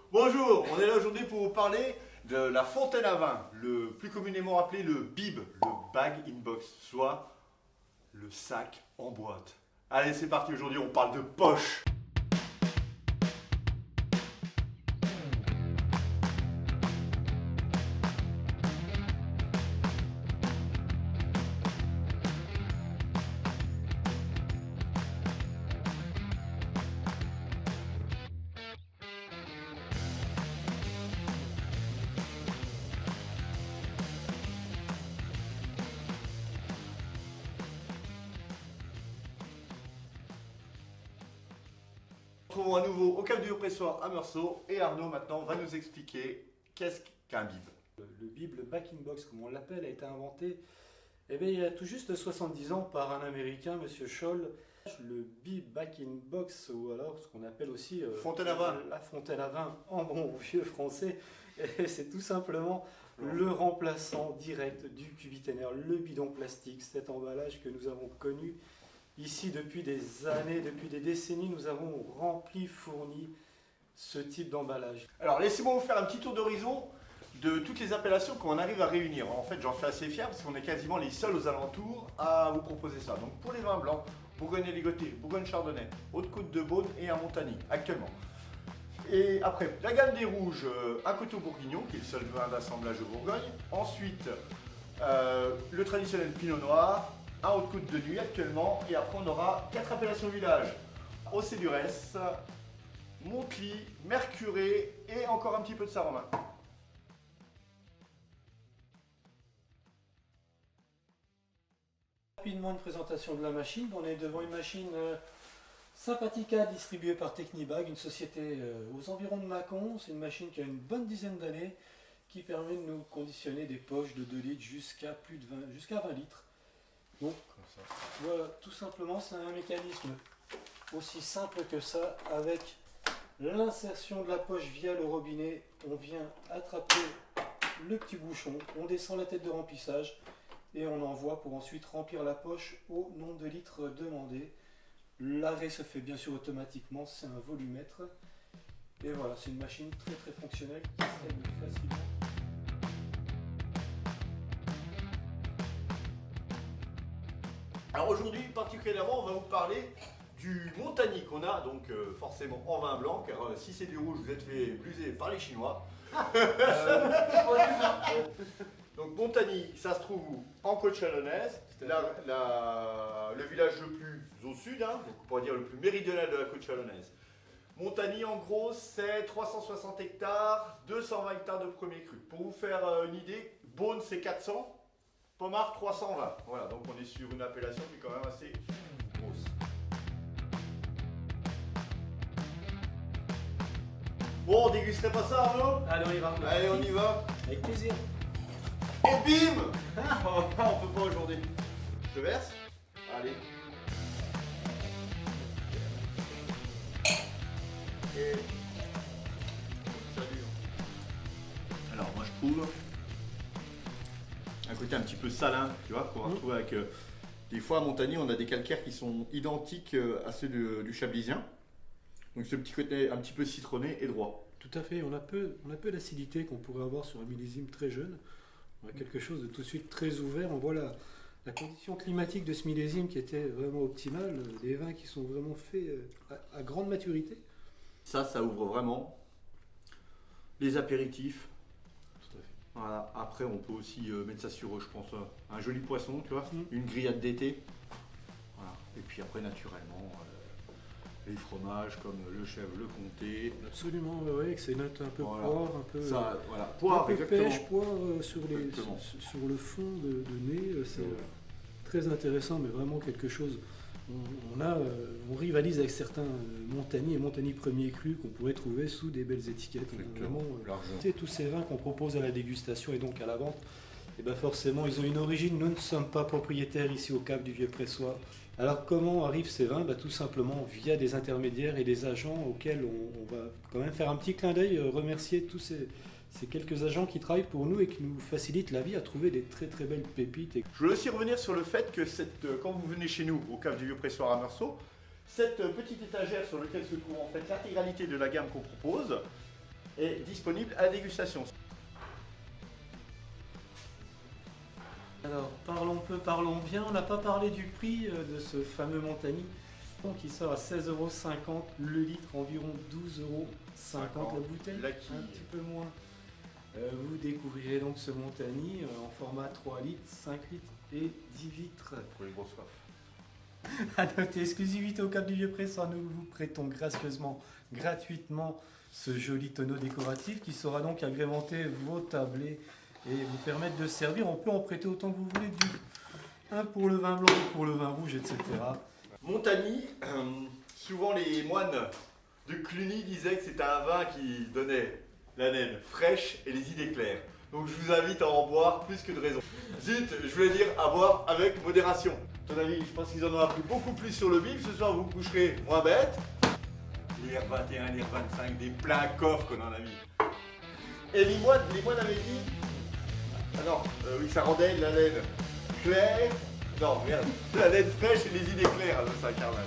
Bonjour, on est là aujourd'hui pour vous parler de la fontaine à vin, le plus communément appelé le bib, le bag in box, soit le sac en boîte. Allez, c'est parti, aujourd'hui on parle de poche. On se retrouve à nouveau au Cave du Pressoir à Meursault et Arnaud maintenant va nous expliquer qu'est-ce qu'un bib. Le bib, le back in box comme on l'appelle, a été inventé il y a tout juste 70 ans par un Américain, Monsieur Scholl. Le bib back in box, ou alors ce qu'on appelle aussi Fontaine à vin. La fontaine à vin en bon vieux français, c'est tout simplement le remplaçant direct du cubiténaire, le bidon plastique, cet emballage que nous avons connu ici depuis des années, depuis des décennies. Nous avons rempli, fourni ce type d'emballage. Alors laissez-moi vous faire un petit tour d'horizon de toutes les appellations qu'on arrive à réunir. En fait, j'en suis assez fier parce qu'on est quasiment les seuls aux alentours à vous proposer ça. Donc pour les vins blancs, Bourgogne-Ligoté, Bourgogne-Chardonnay, Haute-Côte de Beaune et un Montagny actuellement. Et après, la gamme des rouges, un Coteaux Bourguignon, qui est le seul vin d'assemblage de Bourgogne. Ensuite, le traditionnel Pinot Noir, un Haute-Côte de Nuit actuellement. Et après, on aura 4 appellations village. Océ-Duresse, Montely, Mercuré et encore un petit peu de Saint-Romain. Rapidement une présentation de la machine. On est devant une machine Sympathica distribuée par Technibag, une société aux environs de Mâcon. C'est une machine qui a une bonne dizaine d'années qui permet de nous conditionner des poches de 2 litres jusqu'à 20 litres. Donc voilà, tout simplement c'est un mécanisme aussi simple que ça. Avec l'insertion de la poche via le robinet, on vient attraper le petit bouchon, on descend la tête de remplissage et on envoie pour ensuite remplir la poche au nombre de litres demandé. L'arrêt se fait bien sûr automatiquement, c'est un volumètre. Et voilà, c'est une machine très très fonctionnelle qui s'aide facilement. Alors aujourd'hui particulièrement, on va vous parler du Montagny qu'on a donc forcément en vin blanc, car si c'est du rouge, vous êtes fait bluser par les Chinois. Donc Montagny, ça se trouve où? En côte chalonnaise, le village le plus au sud, hein, donc on pourrait dire le plus méridional de la côte chalonnaise. Montagny en gros c'est 360 hectares, 220 hectares de premier cru. Pour vous faire une idée, Beaune c'est 400, Pommard 320. Voilà, donc on est sur une appellation qui est quand même assez grosse. Bon, on dégusterait pas ça Arnaud? Allez, on y va. Allez, on y va. Avec plaisir. Et bim. On peut pas aujourd'hui. Je verse. Allez. Et... Salut. Alors moi je trouve un côté un petit peu salin, tu vois, qu'on va retrouver avec... des fois à Montagny on a des calcaires qui sont identiques à ceux du Chablisien. Donc ce petit côté un petit peu citronné et droit. Tout à fait, on a peu d'acidité qu'on pourrait avoir sur un millésime très jeune. On a quelque chose de tout de suite très ouvert. On voit la condition climatique de ce millésime qui était vraiment optimale. Des vins qui sont vraiment faits à grande maturité. Ça ouvre vraiment les apéritifs. Tout à fait. Voilà. Après, on peut aussi mettre ça sur, je pense, un joli poisson, tu vois, une grillade d'été. Voilà. Et puis après, naturellement, les fromages comme le chèvre, le comté. Absolument, oui, avec ses notes un peu Voilà. poire, un peu, Ça, voilà. Poire, un peu exactement. pêche, poire sur le fond de nez. C'est très intéressant, mais vraiment quelque chose. On rivalise avec certains Montagny et Montagny premier cru qu'on pourrait trouver sous des belles étiquettes. On a vraiment, tous ces vins qu'on propose à la dégustation et donc à la vente, et ben forcément ils ont une origine. Nous ne sommes pas propriétaires ici au Cave du Vieux Pressoir. Alors comment arrivent ces vins? Tout simplement via des intermédiaires et des agents auxquels on va quand même faire un petit clin d'œil, remercier tous ces quelques agents qui travaillent pour nous et qui nous facilitent la vie à trouver des très très belles pépites. Je voulais aussi revenir sur le fait que quand vous venez chez nous au Cave du Vieux Pressoir à Meursault, cette petite étagère sur laquelle se trouve en fait l'intégralité de la gamme qu'on propose, est disponible à dégustation. Alors, parlons peu, parlons bien. On n'a pas parlé du prix de ce fameux Montagny qui sort à 16,50 € le litre, environ 12,50 € la bouteille, Là qui- un petit peu moins. Vous découvrirez donc ce Montagny en format 3 litres, 5 litres et 10 litres. Pour les grosses soifs. À noter, exclusivité au Cap du Vieux-Pressard, nous vous prêtons gracieusement, gratuitement ce joli tonneau décoratif qui saura donc agrémenter vos tablés et vous permettre de servir. On peut en prêter autant que vous voulez, un pour le vin blanc, pour le vin rouge, etc. Montagny, souvent les moines de Cluny disaient que c'était un vin qui donnait la laine fraîche et les idées claires. Donc je vous invite à en boire plus que de raison. Zut, je voulais dire à boire avec modération. À ton avis, je pense qu'ils en ont appris beaucoup plus sur le bif. Ce soir, vous vous coucherez moins bête. Les R21, les R25, des pleins coffres qu'on en a mis. Et les moines avaient dit... Ah non, oui, ça rendait la laine claire. Non, merde, la laine fraîche et les idées claires, c'est un carnage.